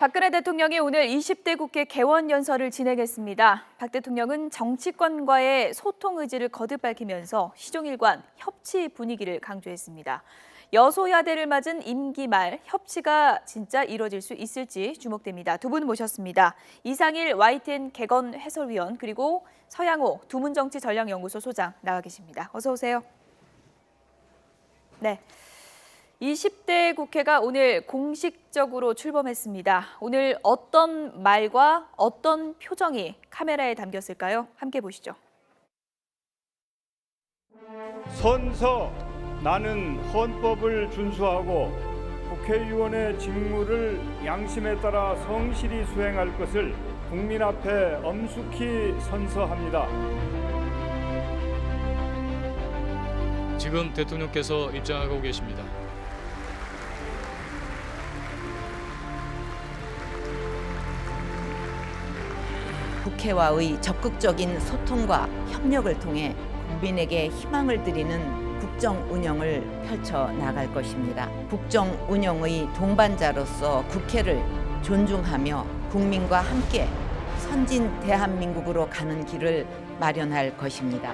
박근혜 대통령이 오늘 20대 국회 개원 연설을 진행했습니다. 박 대통령은 정치권과의 소통 의지를 거듭 밝히면서 시종일관 협치 분위기를 강조했습니다. 여소야대를 맞은 임기 말 협치가 진짜 이루어질 수 있을지 주목됩니다. 두 분 모셨습니다. 이상일 YTN 개건 해설위원 그리고 서양호 두문정치전략연구소 소장 나와 계십니다. 어서 오세요. 네. 20대 국회가 오늘 공식적으로 출범했습니다. 오늘 어떤 말과 어떤 표정이 카메라에 담겼을까요? 함께 보시죠. 선서 나는 헌법을 준수하고 국회의원의 직무를 양심에 따라 성실히 수행할 것을 국민 앞에 엄숙히 선서합니다. 지금 대통령께서 입장하고 계십니다. 국회와의 적극적인 소통과 협력을 통해 국민에게 희망을 드리는 국정 운영을 펼쳐 나갈 것입니다. 국정 운영의 동반자로서 국회를 존중하며 국민과 함께 선진 대한민국으로 가는 길을 마련할 것입니다.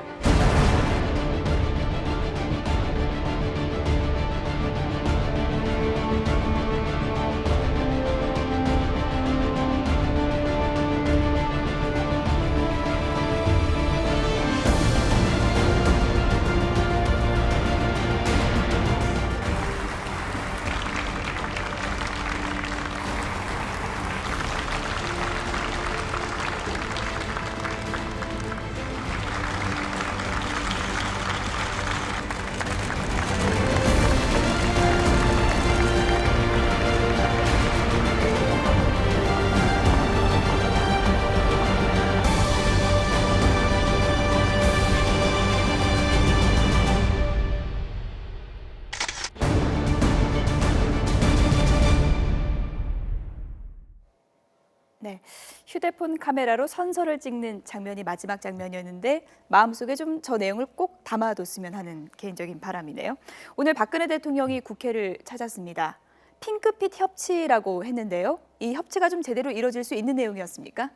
네, 휴대폰 카메라로 선서를 찍는 장면이 마지막 장면이었는데 마음속에 좀 저 내용을 꼭 담아뒀으면 하는 개인적인 바람이네요. 오늘 박근혜 대통령이 국회를 찾았습니다. 핑크빛 협치라고 했는데요. 이 협치가 좀 제대로 이루어질 수 있는 내용이었습니까?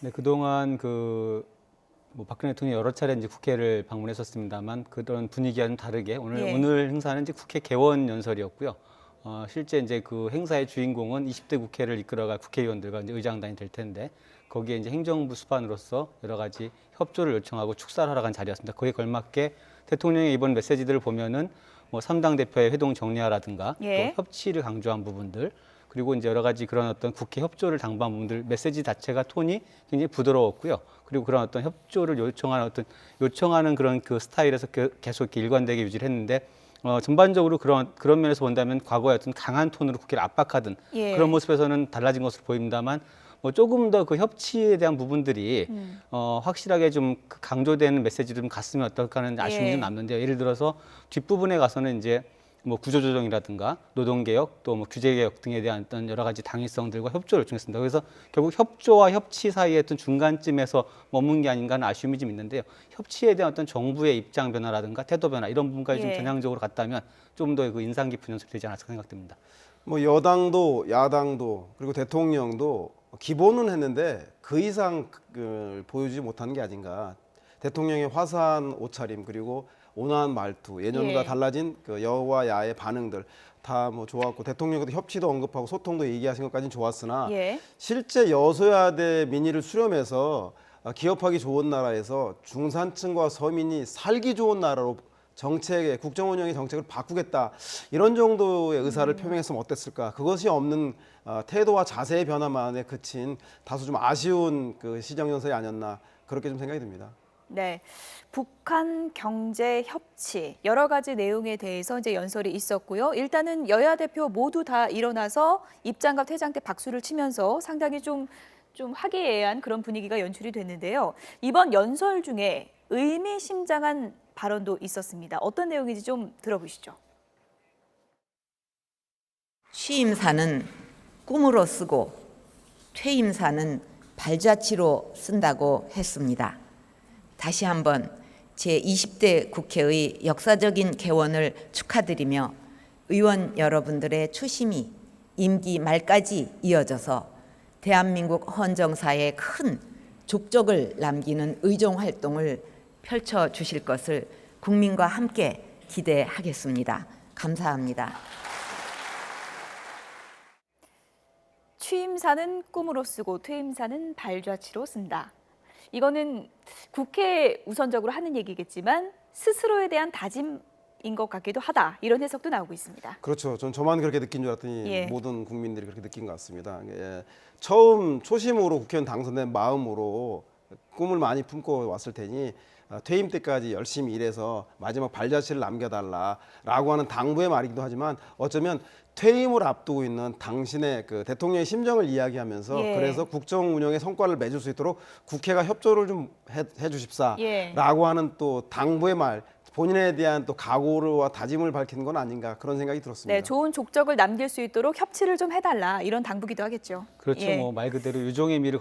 네, 그동안 박근혜 대통령이 여러 차례 이제 국회를 방문했었습니다만 그런 분위기와 좀 다르게 오늘 행사는 이제 국회 개원 연설이었고요. 실제 이제 그 행사의 주인공은 20대 국회를 이끌어갈 국회의원들과 이제 의장단이 될 텐데 거기에 이제 행정부 수반으로서 여러 가지 협조를 요청하고 축사를 하러 간 자리였습니다. 거기에 걸맞게 대통령의 이번 메시지들을 보면은 3당 대표의 회동 정리화라든가 또 협치를 강조한 부분들 그리고 이제 여러 가지 그런 어떤 국회 협조를 당부한 부분들 메시지 자체가 톤이 굉장히 부드러웠고요. 그리고 그런 어떤 협조를 요청하는 그런 그 스타일에서 계속 이렇게 일관되게 유지를 했는데 전반적으로 그런 면에서 본다면 과거의 어떤 강한 톤으로 국회를 압박하던 그런 모습에서는 달라진 것으로 보입니다만 조금 더 그 협치에 대한 부분들이 확실하게 좀 강조되는 메시지를 좀 갔으면 어떨까 하는 아쉬움이 좀 남는데요. 예를 들어서 뒷부분에 가서는 이제 구조조정이라든가 노동개혁 또 규제개혁 등에 대한 어떤 여러 가지 당위성들과 협조를 요청했습니다. 그래서 결국 협조와 협치 사이의 어떤 중간쯤에서 머문 게 아닌가 하는 아쉬움이 좀 있는데요. 협치에 대한 어떤 정부의 입장 변화라든가 태도 변화 이런 부분까지 좀 전향적으로 갔다면 좀 더 그 인상 깊은 연설이 되지 않았을까 생각됩니다. 여당도 야당도 그리고 대통령도 기본은 했는데 그 이상 보여주지 못하는 게 아닌가. 대통령의 화사한 옷차림 그리고 온화한 말투, 예년보다 달라진 그 여와 야의 반응들 다 좋았고 대통령께도 협치도 언급하고 소통도 얘기하신 것까지는 좋았으나 실제 여소야대 민의를 수렴해서 기업하기 좋은 나라에서 중산층과 서민이 살기 좋은 나라로 정책의 국정 운영의 정책을 바꾸겠다 이런 정도의 의사를 표명했으면 어땠을까. 그것이 없는 태도와 자세의 변화만에 그친 다소 좀 아쉬운 그 시정연설이 아니었나 그렇게 좀 생각이 듭니다. 네, 북한 경제 협치 여러 가지 내용에 대해서 이제 연설이 있었고요. 일단은 여야 대표 모두 다 일어나서 입장과 퇴장 때 박수를 치면서 상당히 좀 화기애애한 그런 분위기가 연출이 됐는데요. 이번 연설 중에 의미심장한 발언도 있었습니다. 어떤 내용인지 좀 들어보시죠. 취임사는 꿈으로 쓰고 퇴임사는 발자취로 쓴다고 했습니다. 다시 한번 제20대 국회의 역사적인 개원을 축하드리며 의원 여러분들의 초심이 임기 말까지 이어져서 대한민국 헌정사에 큰 족적을 남기는 의정 활동을 펼쳐 주실 것을 국민과 함께 기대하겠습니다. 감사합니다. 취임사는 꿈으로 쓰고 퇴임사는 발자취로 쓴다. 이거는 국회 우선적으로 하는 얘기겠지만 스스로에 대한 다짐인 것 같기도 하다. 이런 해석도 나오고 있습니다. 그렇죠. 전 저만 그렇게 느낀 줄 알았더니 예. 모든 국민들이 그렇게 느낀 것 같습니다. 예. 처음 초심으로 국회의원 당선된 마음으로 꿈을 많이 품고 왔을 테니 퇴임 때까지 열심히 일해서 마지막 발자취를 남겨달라라고 하는 당부의 말이기도 하지만 어쩌면 퇴임을 앞두고 있는 당신의 그 대통령의 심정을 이야기하면서 예. 그래서 국정 운영의 성과를 맺을 수 있도록 국회가 협조를 좀 해주십사라고 예. 하는 또 당부의 말, 본인에 대한 또 각오와 다짐을 밝히는 건 아닌가 그런 생각이 들었습니다. 네, 좋은 족적을 남길 수 있도록 협치를 좀 해달라 이런 당부기도 하겠죠. 그렇죠. 예. 뭐 말 그대로 유종의 미를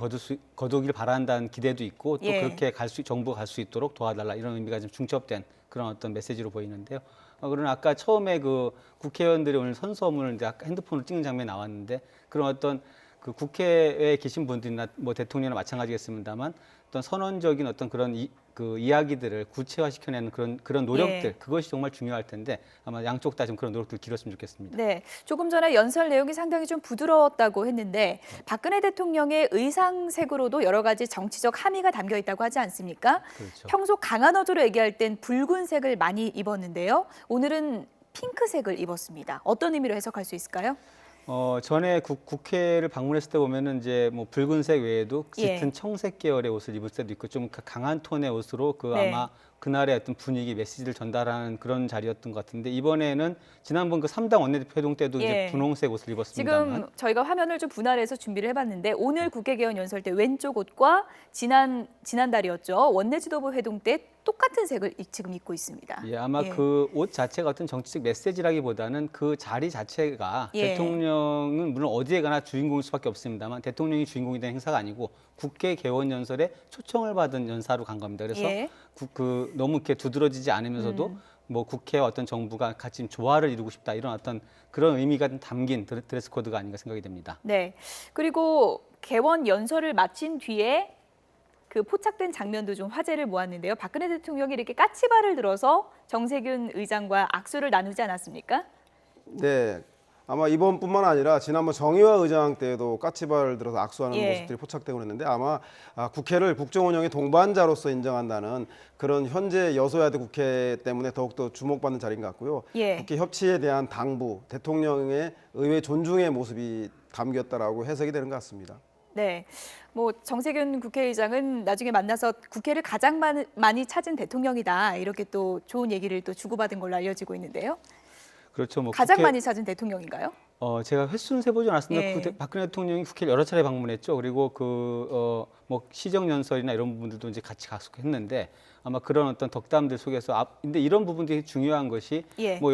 거두길 바란다는 기대도 있고 또 예. 그렇게 정부가 갈 수 있도록 도와달라 이런 의미가 좀 중첩된 그런 어떤 메시지로 보이는데요. 그러나 아까 처음에 그 국회의원들이 오늘 선서문을 이제 아까 핸드폰으로 찍는 장면이 나왔는데 그런 어떤 그 국회에 계신 분들이나 뭐 대통령이나 마찬가지겠습니다만 어떤 선언적인 어떤 그런 그 이야기들을 구체화시켜내는 그런 노력들 예. 그것이 정말 중요할 텐데 아마 양쪽 다 좀 그런 노력들 기울였으면 좋겠습니다. 네, 조금 전에 연설 내용이 상당히 좀 부드러웠다고 했는데 박근혜 대통령의 의상색으로도 여러 가지 정치적 함의가 담겨 있다고 하지 않습니까? 그렇죠. 평소 강한 어조로 얘기할 땐 붉은색을 많이 입었는데요. 오늘은 핑크색을 입었습니다. 어떤 의미로 해석할 수 있을까요? 전에 국회를 방문했을 때 보면은 이제 뭐 붉은색 외에도 예. 짙은 청색 계열의 옷을 입을 때도 있고 좀 강한 톤의 옷으로 네. 아마 그날의 어떤 분위기, 메시지를 전달하는 그런 자리였던 것 같은데 이번에는 지난번 그 3당 원내대표 회동 때도 예. 이제 분홍색 옷을 입었습니다만 지금 저희가 화면을 좀 분할해서 준비를 해봤는데 오늘 국회 개원 연설 때 왼쪽 옷과 지난달이었죠. 원내지도부 회동 때 똑같은 색을 지금 입고 있습니다. 예, 아마 예. 그 옷 자체가 어떤 정치적 메시지라기보다는 그 자리 자체가 예. 대통령은 물론 어디에 가나 주인공일 수밖에 없습니다만 대통령이 주인공이 된 행사가 아니고 국회 개원 연설에 초청을 받은 연사로 간 겁니다. 그래서 예. 너무 이렇게 두드러지지 않으면서도 뭐 국회와 어떤 정부가 같이 조화를 이루고 싶다 이런 어떤 그런 의미가 담긴 드레스 코드가 아닌가 생각이 됩니다. 네. 그리고 개원 연설을 마친 뒤에 그 포착된 장면도 좀 화제를 모았는데요. 박근혜 대통령이 이렇게 까치발을 들어서 정세균 의장과 악수를 나누지 않았습니까? 네. 아마 이번뿐만 아니라 지난번 정의화 의장 때도 까치발을 들어서 악수하는 예. 모습들이 포착되고 있는데 아마 국회를 국정운영의 동반자로서 인정한다는 그런 현재 여소야대 국회 때문에 더욱더 주목받는 자리인 것 같고요. 예. 국회 협치에 대한 당부, 대통령의 의회 존중의 모습이 담겼다라고 해석이 되는 것 같습니다. 네. 뭐 정세균 국회의장은 나중에 만나서 국회를 가장 많이 찾은 대통령이다. 이렇게 또 좋은 얘기를 또 주고받은 걸로 알려지고 있는데요. 그렇죠. 뭐 가장 국회- 많이 찾은 대통령인가요? 제가 횟수는 세보지 않았습니다. 예. 박근혜 대통령이 국회를 여러 차례 방문했죠. 그리고 뭐 시정 연설이나 이런 부분들도 이제 같이 갔었는데 아마 그런 어떤 덕담들 속에서 근데 이런 부분들이 중요한 것이 예. 뭐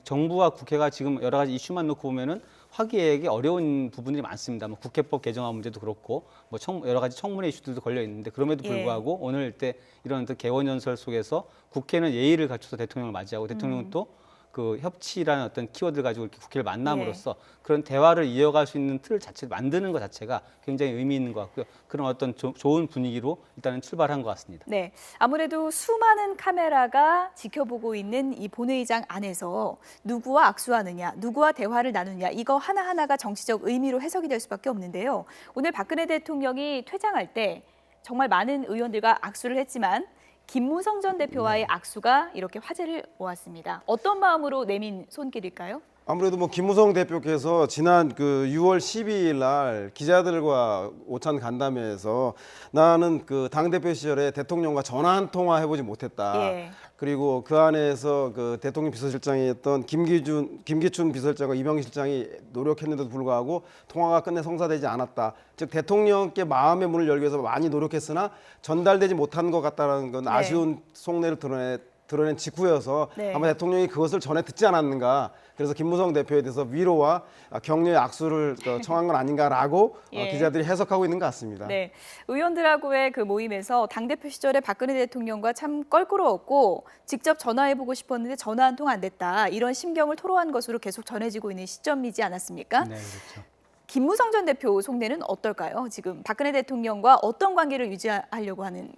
정부와 국회가 지금 여러 가지 이슈만 놓고 보면은 화기애애하기 어려운 부분들이 많습니다. 뭐 국회법 개정안 문제도 그렇고 뭐 여러 가지 청문회 이슈들도 걸려 있는데 그럼에도 예. 불구하고 오늘 때 이런 어떤 개원 연설 속에서 국회는 예의를 갖춰서 대통령을 맞이하고 대통령은 또 그 협치라는 어떤 키워드를 가지고 이렇게 국회를 만남으로써 그런 대화를 이어갈 수 있는 틀 자체를 만드는 것 자체가 굉장히 의미 있는 것 같고요. 그런 어떤 좋은 분위기로 일단은 출발한 것 같습니다. 네. 아무래도 수많은 카메라가 지켜보고 있는 이 본회의장 안에서 누구와 악수하느냐, 누구와 대화를 나누냐 이거 하나하나가 정치적 의미로 해석이 될 수밖에 없는데요. 오늘 박근혜 대통령이 퇴장할 때 정말 많은 의원들과 악수를 했지만 김무성 전 대표와의 악수가 이렇게 화제를 모았습니다. 어떤 마음으로 내민 손길일까요? 아무래도 뭐 김무성 대표께서 지난 그 6월 12일 날 기자들과 오찬 간담회에서 나는 그 당대표 시절에 대통령과 전화 한 통화 해보지 못했다. 예. 그리고 그 안에서 그 대통령 비서실장이었던 김기춘 비서실장과 이병기 실장이 노력했는데도 불구하고 통화가 끝내 성사되지 않았다. 즉 대통령께 마음의 문을 열기 위해서 많이 노력했으나 전달되지 못한 것 같다는 건 네. 아쉬운 속내를 드러냈 드러낸 직후여서 네. 아마 대통령이 그것을 전에 듣지 않았는가. 그래서 김무성 대표에 대해서 위로와 격려의 악수를 청한 건 아닌가라고 예. 기자들이 해석하고 있는 것 같습니다. 네, 의원들하고의 그 모임에서 당대표 시절에 박근혜 대통령과 참 껄끄러웠고 직접 전화해보고 싶었는데 전화 한 통 안 됐다. 이런 심경을 토로한 것으로 계속 전해지고 있는 시점이지 않았습니까? 네, 그렇죠. 김무성 전 대표 속내는 어떨까요? 지금 박근혜 대통령과 어떤 관계를 유지하려고 하는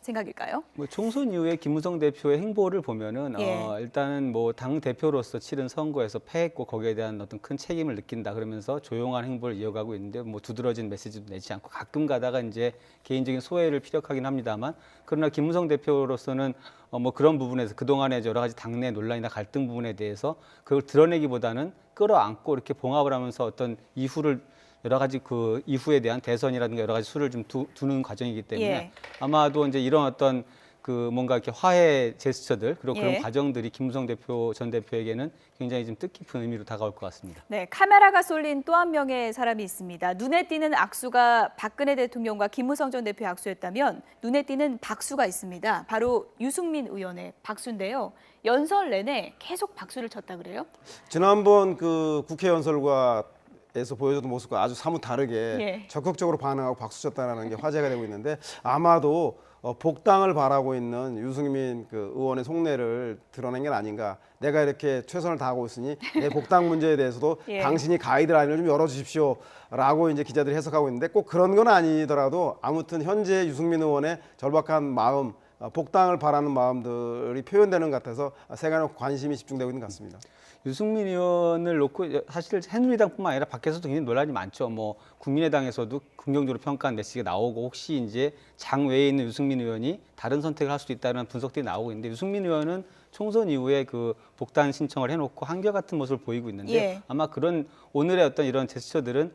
생각일까요? 뭐 총선 이후에 김무성 대표의 행보를 보면은 예. 일단은 뭐 당 대표로서 치른 선거에서 패했고 거기에 대한 어떤 큰 책임을 느낀다 그러면서 조용한 행보를 이어가고 있는데 뭐 두드러진 메시지도 내지 않고 가끔 가다가 이제 개인적인 소회를 피력하긴 합니다만 그러나 김무성 대표로서는 뭐 그런 부분에서 그동안의 여러 가지 당내 논란이나 갈등 부분에 대해서 그걸 드러내기보다는 끌어안고 이렇게 봉합을 하면서 어떤 이후를 여러 가지 그 이후에 대한 대선이라든가 여러 가지 수를 좀 두는 과정이기 때문에 예. 아마도 이제 이런 어떤 그 뭔가 이렇게 화해 제스처들 그리고 예. 그런 과정들이 김무성 대표 전 대표에게는 굉장히 좀 뜻깊은 의미로 다가올 것 같습니다. 네, 카메라가 쏠린 또 한 명의 사람이 있습니다. 눈에 띄는 악수가 박근혜 대통령과 김무성 전 대표의 악수였다면 눈에 띄는 박수가 있습니다. 바로 유승민 의원의 박수인데요. 연설 내내 계속 박수를 쳤다 그래요? 지난번 그 국회 연설과 에서 보여줬던 모습과 아주 사뭇 다르게 예. 적극적으로 반응하고 박수 쳤다는 게 화제가 되고 있는데 아마도 복당을 바라고 있는 유승민 그 의원의 속내를 드러낸 게 아닌가. 내가 이렇게 최선을 다하고 있으니 내 복당 문제에 대해서도 예. 당신이 가이드라인을 좀 열어주십시오라고 이제 기자들이 해석하고 있는데 꼭 그런 건 아니더라도 아무튼 현재 유승민 의원의 절박한 마음, 복당을 바라는 마음들이 표현되는 것 같아서 세간의 관심이 집중되고 있는 것 같습니다. 유승민 의원을 놓고 사실 새누리당뿐만 아니라 밖에서도 굉장히 논란이 많죠. 뭐 국민의당에서도 긍정적으로 평가한 메시지가 나오고 혹시 이제 장 외에 있는 유승민 의원이 다른 선택을 할 수도 있다는 분석들이 나오고 있는데 유승민 의원은 총선 이후에 그 복당 신청을 해놓고 한결같은 모습을 보이고 있는데 예. 아마 그런 오늘의 어떤 이런 제스처들은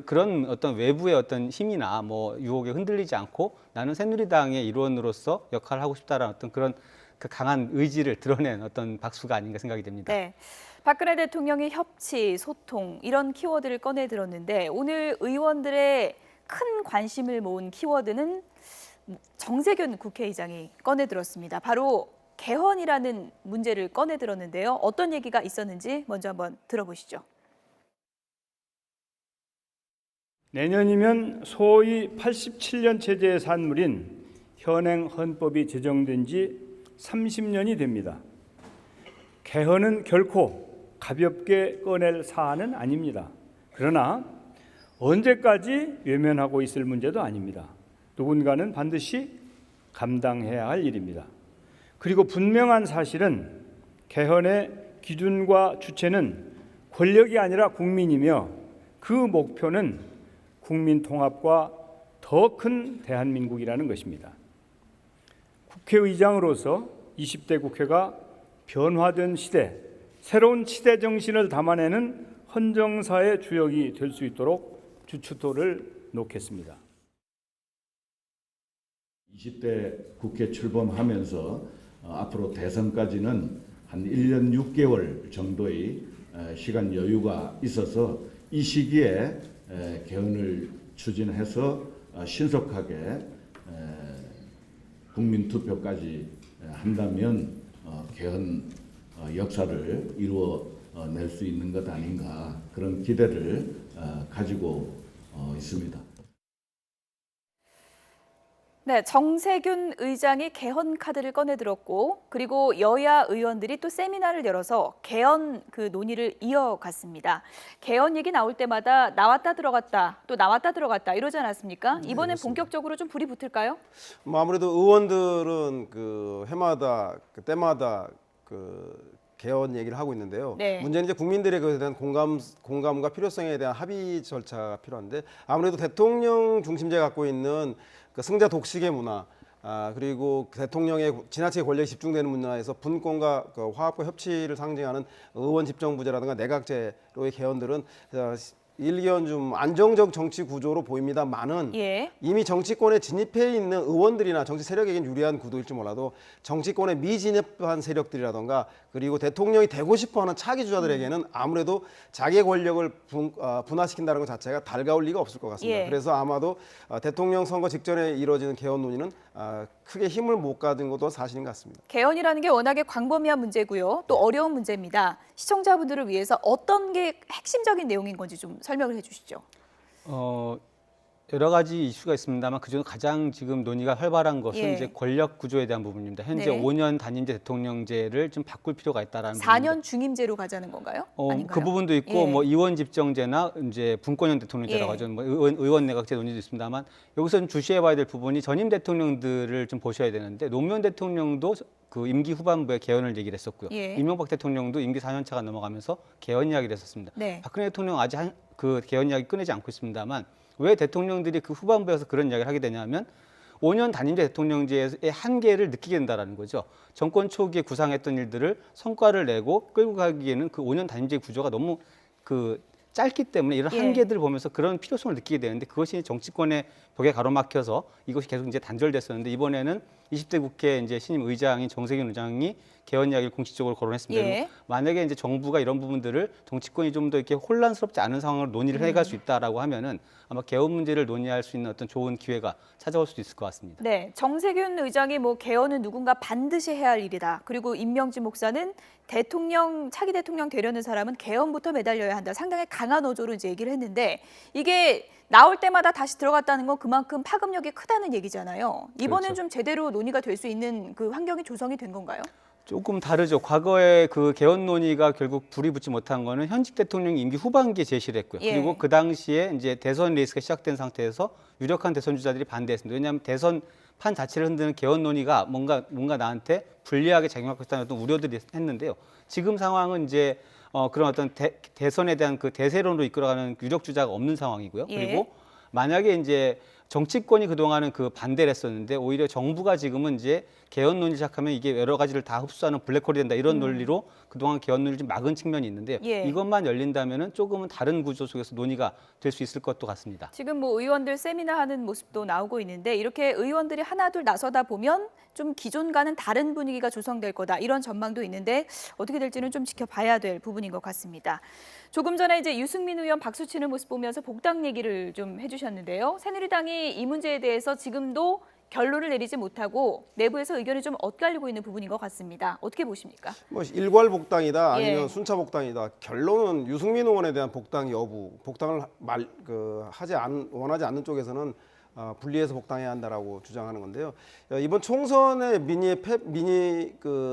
그런 어떤 외부의 어떤 힘이나 뭐 유혹에 흔들리지 않고 나는 새누리당의 일원으로서 역할을 하고 싶다라는 어떤 그런 그 강한 의지를 드러낸 어떤 박수가 아닌가 생각이 됩니다. 네. 박근혜 대통령이 협치, 소통 이런 키워드를 꺼내 들었는데 오늘 의원들의 큰 관심을 모은 키워드는 정세균 국회의장이 꺼내 들었습니다. 바로 개헌이라는 문제를 꺼내 들었는데요. 어떤 얘기가 있었는지 먼저 한번 들어보시죠. 내년이면 소위 87년 체제의 산물인 현행 헌법이 제정된 지 30년이 됩니다. 개헌은 결코 가볍게 꺼낼 사안은 아닙니다. 그러나 언제까지 외면하고 있을 문제도 아닙니다. 누군가는 반드시 감당해야 할 일입니다. 그리고 분명한 사실은 개헌의 기준과 주체는 권력이 아니라 국민이며 그 목표는 국민 통합과 더 큰 대한민국이라는 것입니다. 국회의장으로서 20대 국회가 변화된 시대, 새로운 시대 정신을 담아내는 헌정사의 주역이 될 수 있도록 주춧돌을 놓겠습니다. 20대 국회 출범하면서 앞으로 대선까지는 한 1년 6개월 정도의 시간 여유가 있어서 이 시기에 개헌을 추진해서 신속하게 국민 투표까지 한다면 개헌 역사를 이루어낼 수 있는 것 아닌가 그런 기대를 가지고 있습니다. 네, 정세균 의장이 개헌 카드를 꺼내들었고 그리고 여야 의원들이 또 세미나를 열어서 개헌 그 논의를 이어갔습니다. 개헌 얘기 나올 때마다 나왔다 들어갔다 또 나왔다 들어갔다 이러지 않았습니까? 이번엔 본격적으로 좀 불이 붙을까요? 뭐 아무래도 의원들은 그 해마다 그 때마다 그 개헌 얘기를 하고 있는데요. 네. 문제는 이제 국민들의 그에 대한 공감과 필요성에 대한 합의 절차가 필요한데 아무래도 대통령 중심제 갖고 있는 그 승자 독식의 문화, 그리고 대통령의 지나치게 권력이 집중되는 문화에서 분권과 그 화합과 협치를 상징하는 의원 집정부제라든가 내각제로의 개헌들은 일견 좀 안정적 정치 구조로 보입니다만은 예. 이미 정치권에 진입해 있는 의원들이나 정치 세력에겐 유리한 구도일지 몰라도 정치권에 미진입한 세력들이라던가 그리고 대통령이 되고 싶어하는 차기 주자들에게는 아무래도 자기의 권력을 분화시킨다는 것 자체가 달가울 리가 없을 것 같습니다. 예. 그래서 아마도 대통령 선거 직전에 이루어지는 개헌 논의는 크게 힘을 못 가진 것도 사실인 것 같습니다. 개헌이라는 게 워낙에 광범위한 문제고요. 또 어려운 문제입니다. 시청자분들을 위해서 어떤 게 핵심적인 내용인 건지 좀 설명을 해주시죠. 여러 가지 이슈가 있습니다만 그중 가장 지금 논의가 활발한 것은 예. 이제 권력 구조에 대한 부분입니다. 현재 네. 5년 단임제 대통령제를 좀 바꿀 필요가 있다라는 4년 중임제로 가자는 건가요? 아닌가요? 그 부분도 있고 예. 뭐 의원 집정제나 이제 분권형 대통령제라고 예. 하죠. 뭐 의원 내각제 논의도 있습니다만 여기서 좀 주시해봐야 될 부분이 전임 대통령들을 좀 보셔야 되는데 노무현 대통령도 그 임기 후반부에 개헌을 얘기를 했었고요. 예. 이명박 대통령도 임기 4년차가 넘어가면서 개헌 이야기를 했었습니다. 네. 박근혜 대통령 아직 그 개헌 이야기 꺼내지 않고 있습니다만 왜 대통령들이 그 후반부에서 그런 이야기를 하게 되냐면 5년 단임제 대통령제의 한계를 느끼게 된다는 거죠. 정권 초기에 구상했던 일들을 성과를 내고 끌고 가기에는 그 5년 단임제 구조가 너무 그 짧기 때문에 이런 예. 한계들을 보면서 그런 필요성을 느끼게 되는데 그것이 정치권의 벽에 가로막혀서 이것이 계속 이제 단절됐었는데 이번에는 20대 국회 이제 신임 의장인 정세균 의장이 개헌 이야기를 공식적으로 거론했습니다. 예. 만약에 이제 정부가 이런 부분들을 정치권이 좀 더 이렇게 혼란스럽지 않은 상황으로 논의를 해갈 수 있다라고 하면은 아마 개헌 문제를 논의할 수 있는 어떤 좋은 기회가 찾아올 수도 있을 것 같습니다. 네, 정세균 의장이 뭐 개헌은 누군가 반드시 해야 할 일이다. 그리고 임명진 목사는 차기 대통령 되려는 사람은 개헌부터 매달려야 한다. 상당히 강한 어조로 이제 얘기를 했는데 이게 나올 때마다 다시 들어갔다는 건 그만큼 파급력이 크다는 얘기잖아요. 이번엔 그렇죠. 좀 제대로 논의가 될 수 있는 그 환경이 조성이 된 건가요? 조금 다르죠. 과거에 그 개헌 논의가 결국 불이 붙지 못한 거는 현직 대통령이 임기 후반기에 제시를 했고요. 예. 그리고 그 당시에 이제 대선 레이스가 시작된 상태에서 유력한 대선 주자들이 반대했습니다. 왜냐하면 대선 판 자체를 흔드는 개헌 논의가 뭔가 나한테 불리하게 작용할 것이라는 어떤 우려들이 했는데요. 지금 상황은 이제 그런 어떤 대선에 대한 그 대세론으로 이끌어가는 유력 주자가 없는 상황이고요. 예. 그리고 만약에 이제 정치권이 그동안은 그 반대를 했었는데 오히려 정부가 지금은 이제 개헌 논의 시작하면 이게 여러 가지를 다 흡수하는 블랙홀이 된다 이런 논리로 그동안 개헌 논의를 좀 막은 측면이 있는데요. 예. 이것만 열린다면은 조금은 다른 구조 속에서 논의가 될 수 있을 것도 같습니다. 지금 뭐 의원들 세미나 하는 모습도 나오고 있는데 이렇게 의원들이 하나둘 나서다 보면 좀 기존과는 다른 분위기가 조성될 거다 이런 전망도 있는데 어떻게 될지는 좀 지켜봐야 될 부분인 것 같습니다. 조금 전에 이제 유승민 의원 박수 치는 모습 보면서 복당 얘기를 좀 해주셨는데요. 새누리당이 이 문제에 대해서 지금도 결론을 내리지 못하고 내부에서 의견이 좀 엇갈리고 있는 부분인 것 같습니다. 어떻게 보십니까? 뭐 일괄 복당이다 아니면 예. 순차 복당이다. 결론은 유승민 의원에 대한 복당 여부, 복당을 원하지 않는 쪽에서는 분리해서 복당해야 한다라고 주장하는 건데요. 이번 총선의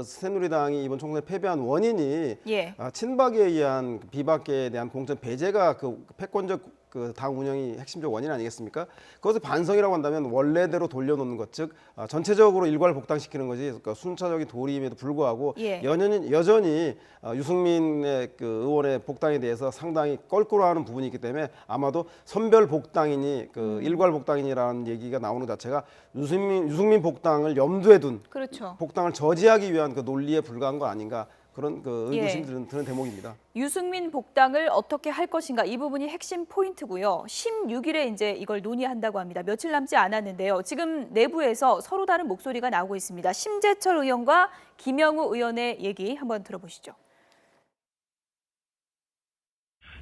새누리당이 이번 총선에 패배한 원인이 예. 친박에 의한 비박계에 대한 공천 배제가 그 패권적 그 당 운영이 핵심적 원인 아니겠습니까? 그것을 반성이라고 한다면 원래대로 돌려놓는 것, 즉 전체적으로 일괄 복당시키는 것이 그러니까 순차적인 도리임에도 불구하고 예. 여전히 유승민의 그 의원의 복당에 대해서 상당히 껄끄러워하는 부분이 있기 때문에 아마도 선별 복당이니 그 일괄 복당이니라는 얘기가 나오는 자체가 유승민 복당을 염두에 둔 그렇죠. 복당을 저지하기 위한 그 논리에 불과한 거 아닌가 그런 그 의구심이 예. 드는 대목입니다. 유승민 복당을 어떻게 할 것인가 이 부분이 핵심 포인트고요. 16일에 이제 이걸 논의한다고 합니다. 며칠 남지 않았는데요. 지금 내부에서 서로 다른 목소리가 나오고 있습니다. 심재철 의원과 김영우 의원의 얘기 한번 들어보시죠.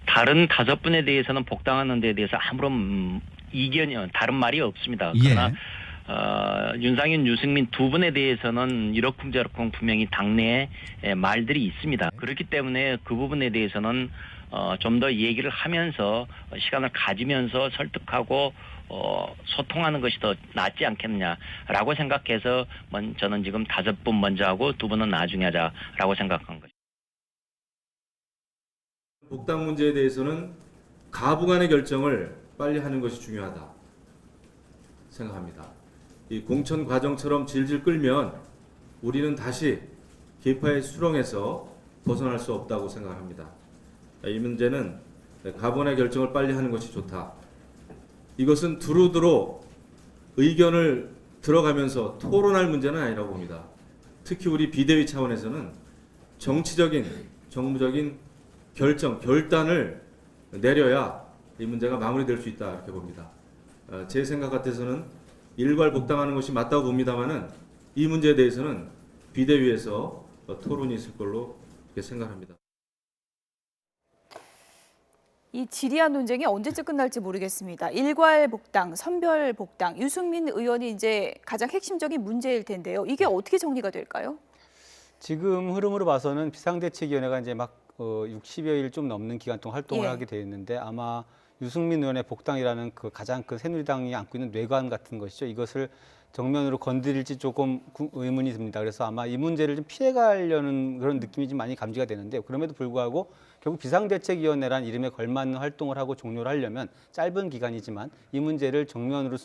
다른 5분에 대해서는 복당하는 데 대해서 아무런 다른 말이 없습니다. 그러나 윤상현, 유승민 두 분에 대해서는 이러쿵저러쿵 분명히 당내에 말들이 있습니다. 그렇기 때문에 그 부분에 대해서는 좀 더 얘기를 하면서 시간을 가지면서 설득하고 소통하는 것이 더 낫지 않겠느냐라고 생각해서 저는 지금 5분 먼저 하고 2분은 나중에 하자라고 생각한 거죠. 복당 문제에 대해서는 가부간의 결정을 빨리 하는 것이 중요하다 생각합니다. 이 공천 과정처럼 질질 끌면 우리는 다시 계파의 수렁에서 벗어날 수 없다고 생각합니다. 이 문제는 가부간의 결정을 빨리 하는 것이 좋다. 이것은 두루두루 의견을 들어가면서 토론할 문제는 아니라고 봅니다. 특히 우리 비대위 차원에서는 정치적인, 정무적인 결단을 내려야 이 문제가 마무리될 수 있다 이렇게 봅니다. 제 생각 같아서는 일괄 복당하는 것이 맞다고 봅니다만은 이 문제에 대해서는 비대위에서 토론이 있을 걸로 이렇게 생각합니다. 이 지리한 논쟁이 언제쯤 끝날지 모르겠습니다. 일괄 복당, 선별 복당, 유승민 의원이 이제 가장 핵심적인 문제일 텐데요. 이게 어떻게 정리가 될까요? 지금 흐름으로 봐서는 비상대책위원회가 이제 막 60여일 좀 넘는 기간 동안 활동을 예. 하게 되어 있는데 아마 유승민 의원의 복당이라는 그 가장 큰 새누리당이 안고 있는 뇌관 같은 것이죠. 이것을 정면으로 건드릴지 조금 의문이 듭니다. 그래서 아마 이 문제를 좀 피해가려는 그런 느낌이 좀 많이 감지가 되는데 그럼에도 불구하고 결국 비상대책위원회란 이름에 걸맞는 활동을 하고 종료를 하려면 짧은 기간이지만 이 문제를 정면으로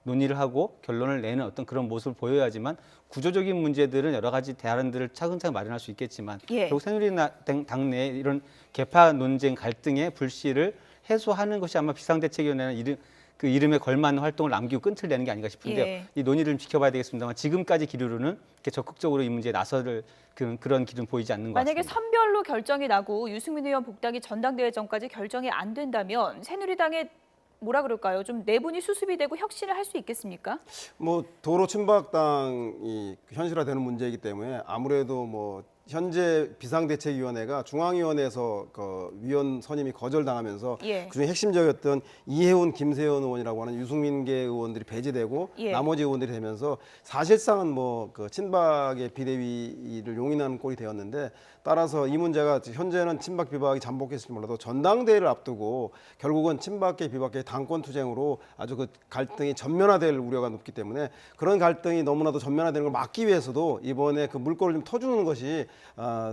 논의를 하고 결론을 내는 어떤 그런 모습을 보여야지만 구조적인 문제들은 여러 가지 대안들을 차근차근 마련할 수 있겠지만 예. 결국 새누리당 내에 이런 개파 논쟁 갈등의 불씨를 해소하는 것이 아마 비상대책위원회는 그 이름에 걸맞는 활동을 남기고 끈을 내는 게 아닌가 싶은데요. 예. 이 논의를 좀 지켜봐야 되겠습니다만 지금까지 기류로는 이렇게 적극적으로 이 문제에 나서를 그런 기류는 보이지 않는 것 만약에 같습니다. 선별로 결정이 나고 유승민 의원 복당이 전당대회 전까지 결정이 안 된다면 새누리당의 뭐라 그럴까요? 좀 내분이 수습이 되고 혁신을 할 수 있겠습니까? 뭐 도로 친박당이 현실화되는 문제이기 때문에 아무래도 뭐 현재 비상대책위원회가 중앙위원회에서 그 위원 선임이 거절당하면서 예. 그중에 핵심적이었던 이해훈, 김세현 의원이라고 하는 유승민계 의원들이 배제되고 예. 나머지 의원들이 되면서 사실상은 뭐 그 친박의 비대위를 용인하는 꼴이 되었는데 따라서 이 문제가 현재는 친박 비박이 잠복했을지 몰라도 전당대회를 앞두고 결국은 친박계 비박계 당권 투쟁으로 아주 그 갈등이 전면화될 우려가 높기 때문에 그런 갈등이 너무나도 전면화되는 걸 막기 위해서도 이번에 그 물꼬를 좀 터주는 것이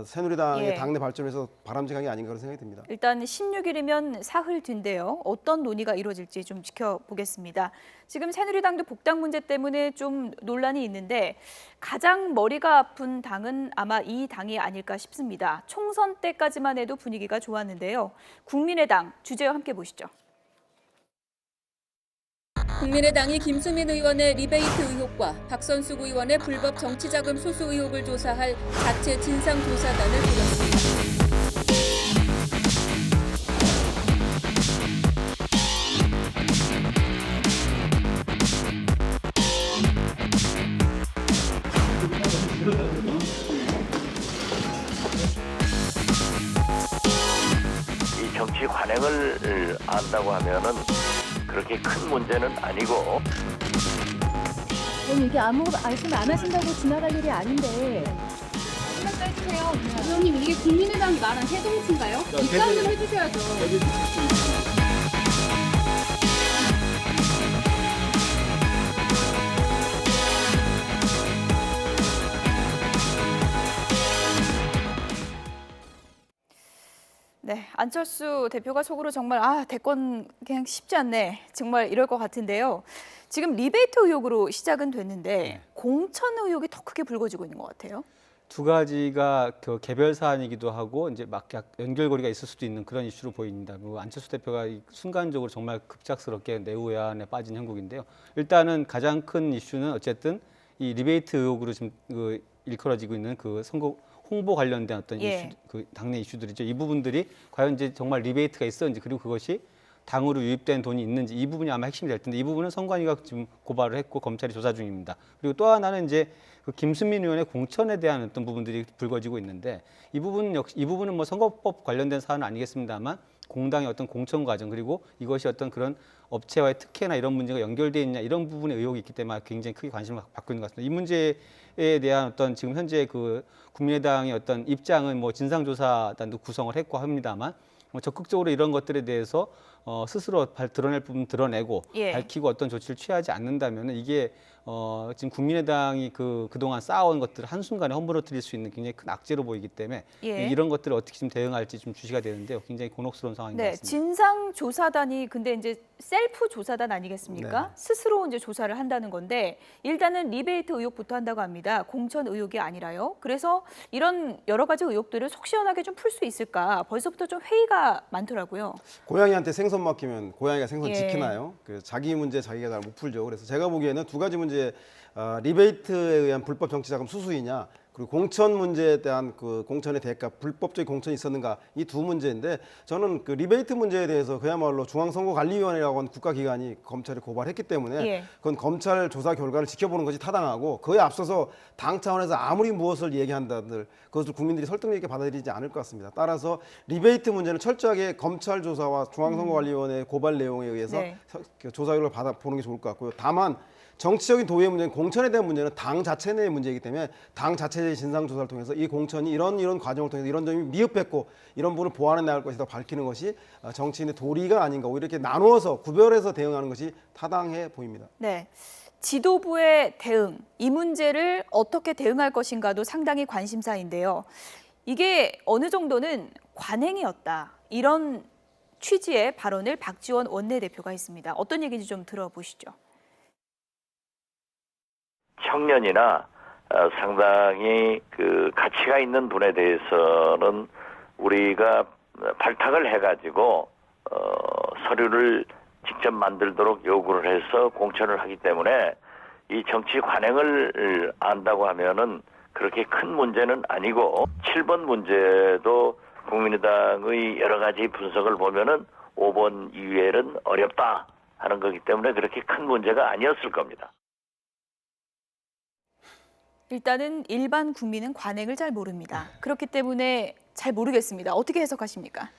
새누리당의 예. 당내 발전에서 바람직한 게 아닌가 그런 생각이 듭니다. 일단 16일이면 사흘 뒤인데요. 어떤 논의가 이루어질지 좀 지켜보겠습니다. 지금 새누리당도 복당 문제 때문에 좀 논란이 있는데 가장 머리가 아픈 당은 아마 이 당이 아닐까 싶습니다. 총선 때까지만 해도 분위기가 좋았는데요. 국민의당 주제와 함께 보시죠. 국민의당이 김수민 의원의 리베이트 의혹과 박선숙 의원의 불법 정치자금 수수 의혹을 조사할 자체 진상조사단을 꾸렸습니다. 이 정치 관행을 안다고 하면은 그렇게 큰 문제는 아니고. 이게 아무 말씀 안 하신다고 지나갈 일이 아닌데. 말씀 해주세요. 의원님 이게 국민의당이 말한 새정치인가요? 입장 좀 해주셔야죠. 네, 안철수 대표가 속으로 정말 대권 그냥 쉽지 않네. 정말 이럴 것 같은데요. 지금 리베이트 의혹으로 시작은 됐는데 공천 의혹이 더 크게 불거지고 있는 것 같아요. 두 가지가 그 개별 사안이기도 하고 이제 막 연결고리가 있을 수도 있는 그런 이슈로 보입니다. 안철수 대표가 순간적으로 정말 급작스럽게 내후회안에 빠진 형국인데요. 일단은 가장 큰 이슈는 어쨌든 이 리베이트 의혹으로 지금 일컬어지고 있는 그 선거 홍보 관련된 어떤 예. 이슈, 그 당내 이슈들이죠. 이 부분들이 과연 이제 정말 리베이트가 있었는지 그리고 그것이 당으로 유입된 돈이 있는지 이 부분이 아마 핵심이 될 텐데 이 부분은 선관위가 지금 고발을 했고 검찰이 조사 중입니다. 그리고 또 하나는 이제 그 김수민 의원의 공천에 대한 어떤 부분들이 불거지고 있는데 이 부분은 뭐 선거법 관련된 사안은 아니겠습니다만 공당의 어떤 공천 과정 그리고 이것이 어떤 그런 업체와의 특혜나 이런 문제가 연결돼 있냐 이런 부분에 의혹이 있기 때문에 굉장히 크게 관심을 받고 있는 것 같습니다. 이 문제에 대한 어떤 지금 현재 그 국민의당의 어떤 입장은 뭐 진상조사단도 구성을 했고 합니다만 적극적으로 이런 것들에 대해서 스스로 드러낼 부분 드러내고 예. 밝히고 어떤 조치를 취하지 않는다면 이게 지금 국민의당이 그동안 쌓아온 것들을 한순간에 허물어뜨릴 수 있는 굉장히 큰 악재로 보이기 때문에 예. 이런 것들을 어떻게 좀 대응할지 좀 주시가 되는데요. 굉장히 곤혹스러운 상황인 것 네, 같습니다. 진상조사단이 근데 이제 셀프 조사단 아니겠습니까? 네. 스스로 이제 조사를 한다는 건데 일단은 리베이트 의혹부터 한다고 합니다. 공천 의혹이 아니라요. 그래서 이런 여러 가지 의혹들을 속 시원하게 좀 풀 수 있을까? 벌써부터 좀 회의가 많더라고요. 고양이한테 생선 맡기면 고양이가 생선 예. 지키나요? 자기 문제 자기가 잘 못 풀죠. 그래서 제가 보기에는 두 가지 문제, 리베이트에 의한 불법 정치자금 수수이냐, 그리고 공천 문제에 대한 그 공천의 대가, 불법적인 공천이 있었는가, 이 두 문제인데, 저는 그 리베이트 문제에 대해서 그야말로 중앙선거관리위원회라고 하는 국가기관이 검찰에 고발했기 때문에 그건 검찰 조사 결과를 지켜보는 것이 타당하고, 그에 앞서서 당 차원에서 아무리 무엇을 얘기한다들 그것을 국민들이 설득력 있게 받아들이지 않을 것 같습니다. 따라서 리베이트 문제는 철저하게 검찰 조사와 중앙선거관리위원회 고발 내용에 의해서 조사 결과를 받아보는 게 좋을 것 같고요. 다만 정치적인 도의의 문제는, 공천에 대한 문제는 당 자체 내의 문제이기 때문에 당 자체의 진상조사를 통해서 이 공천이 이런 과정을 통해서 이런 점이 미흡했고 이런 부분을 보완해 나갈 것이다 밝히는 것이 정치인의 도리가 아닌가, 오히려 이렇게 나누어서 구별해서 대응하는 것이 타당해 보입니다. 네. 지도부의 대응, 이 문제를 어떻게 대응할 것인가도 상당히 관심사인데요. 이게 어느 정도는 관행이었다, 이런 취지의 발언을 박지원 원내대표가 했습니다. 어떤 얘기인지 좀 들어보시죠. 청년이나 상당히 그 가치가 있는 분에 대해서는 우리가 발탁을 해가지고 서류를 직접 만들도록 요구를 해서 공천을 하기 때문에 이 정치 관행을 안다고 하면은 그렇게 큰 문제는 아니고, 7번 문제도 국민의당의 여러 가지 분석을 보면은 5번 이외에는 어렵다 하는 거기 때문에 그렇게 큰 문제가 아니었을 겁니다. 일단은 일반 국민은 관행을 잘 모릅니다. 그렇기 때문에 잘 모르겠습니다. 어떻게 해석하십니까?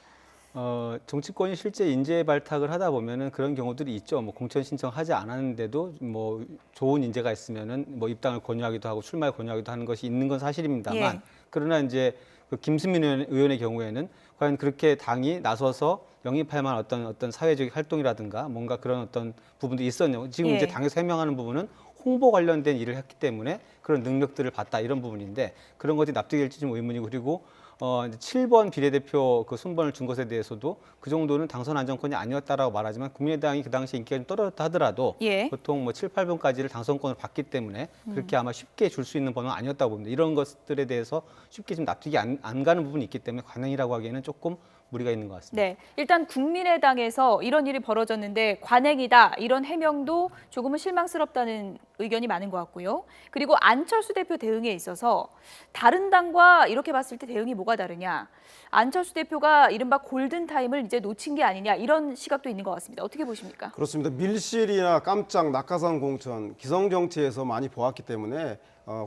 정치권이 실제 인재 발탁을 하다 보면은 그런 경우들이 있죠. 뭐 공천 신청하지 않았는데도 뭐 좋은 인재가 있으면은 뭐 입당을 권유하기도 하고 출마를 권유하기도 하는 것이 있는 건 사실입니다만, 그러나 이제 그 김수민 의원의 경우에는 과연 그렇게 당이 나서서 영입할 만한 어떤 사회적 활동이라든가 뭔가 그런 어떤 부분도 있었냐. 지금 이제 당에서 해명하는 부분은 홍보 관련된 일을 했기 때문에 그런 능력들을 봤다, 이런 부분인데, 그런 것이 납득이 될지 좀 의문이고, 그리고 7번 비례대표 그 순번을 준 것에 대해서도 그 정도는 당선 안정권이 아니었다라고 말하지만, 국민의당이 그 당시에 인기가 좀 떨어졌다 하더라도 보통 뭐 7, 8번까지를 당선권을 받기 때문에 그렇게 아마 쉽게 줄 수 있는 번호는 아니었다고 봅니다. 이런 것들에 대해서 쉽게 좀 납득이 안 가는 부분이 있기 때문에 관행이라고 하기에는 조금 무리가 있는 것 같습니다. 네, 일단 국민의당에서 이런 일이 벌어졌는데 관행이다, 이런 해명도 조금은 실망스럽다는 의견이 많은 것 같고요. 그리고 안철수 대표 대응에 있어서 다른 당과 이렇게 봤을 때 대응이 뭐가 다르냐, 안철수 대표가 이른바 골든타임을 이제 놓친 게 아니냐, 이런 시각도 있는 것 같습니다. 어떻게 보십니까? 그렇습니다. 밀실이나 깜짝 낙하산 공천, 기성정치에서 많이 보았기 때문에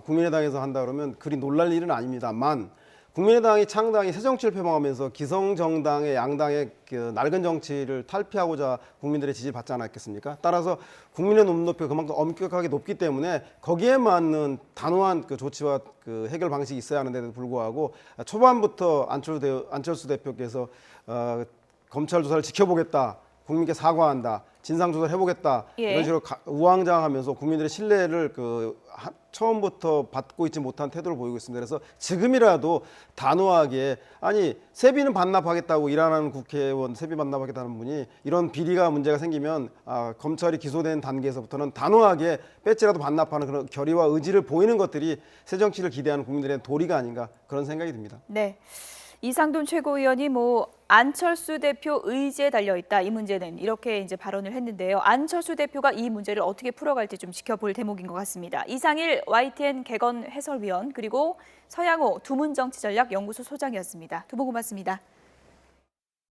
국민의당에서 한다 그러면 그리 놀랄 일은 아닙니다만, 국민의당이 창당이 새정치를 표방하면서 기성정당의 양당의 그 낡은 정치를 탈피하고자 국민들의 지지를 받지 않았겠습니까? 따라서 국민의 눈높이가 그만큼 엄격하게 높기 때문에 거기에 맞는 단호한 그 조치와 그 해결 방식이 있어야 하는데도 불구하고, 초반부터 안철수 대표께서 검찰 조사를 지켜보겠다, 국민께 사과한다, 진상조사를 해보겠다, 이런 식으로 우왕좌왕하면서 국민들의 신뢰를 처음부터 받고 있지 못한 태도를 보이고 있습니다. 그래서 지금이라도 단호하게, 아니 세비는 반납하겠다고 일하는 국회의원, 세비 반납하겠다는 분이 이런 비리가 문제가 생기면 검찰이 기소된 단계에서부터는 단호하게 배지라도 반납하는 그런 결의와 의지를 보이는 것들이 새 정치를 기대하는 국민들의 도리가 아닌가, 그런 생각이 듭니다. 네. 이상돈 최고위원이 안철수 대표 의지에 달려 있다, 이 문제는, 이렇게 이제 발언을 했는데요. 안철수 대표가 이 문제를 어떻게 풀어갈지 좀 지켜볼 대목인 것 같습니다. 이상일 YTN 개건 해설위원, 그리고 서양호 두문정치전략연구소 소장이었습니다. 두 분 고맙습니다.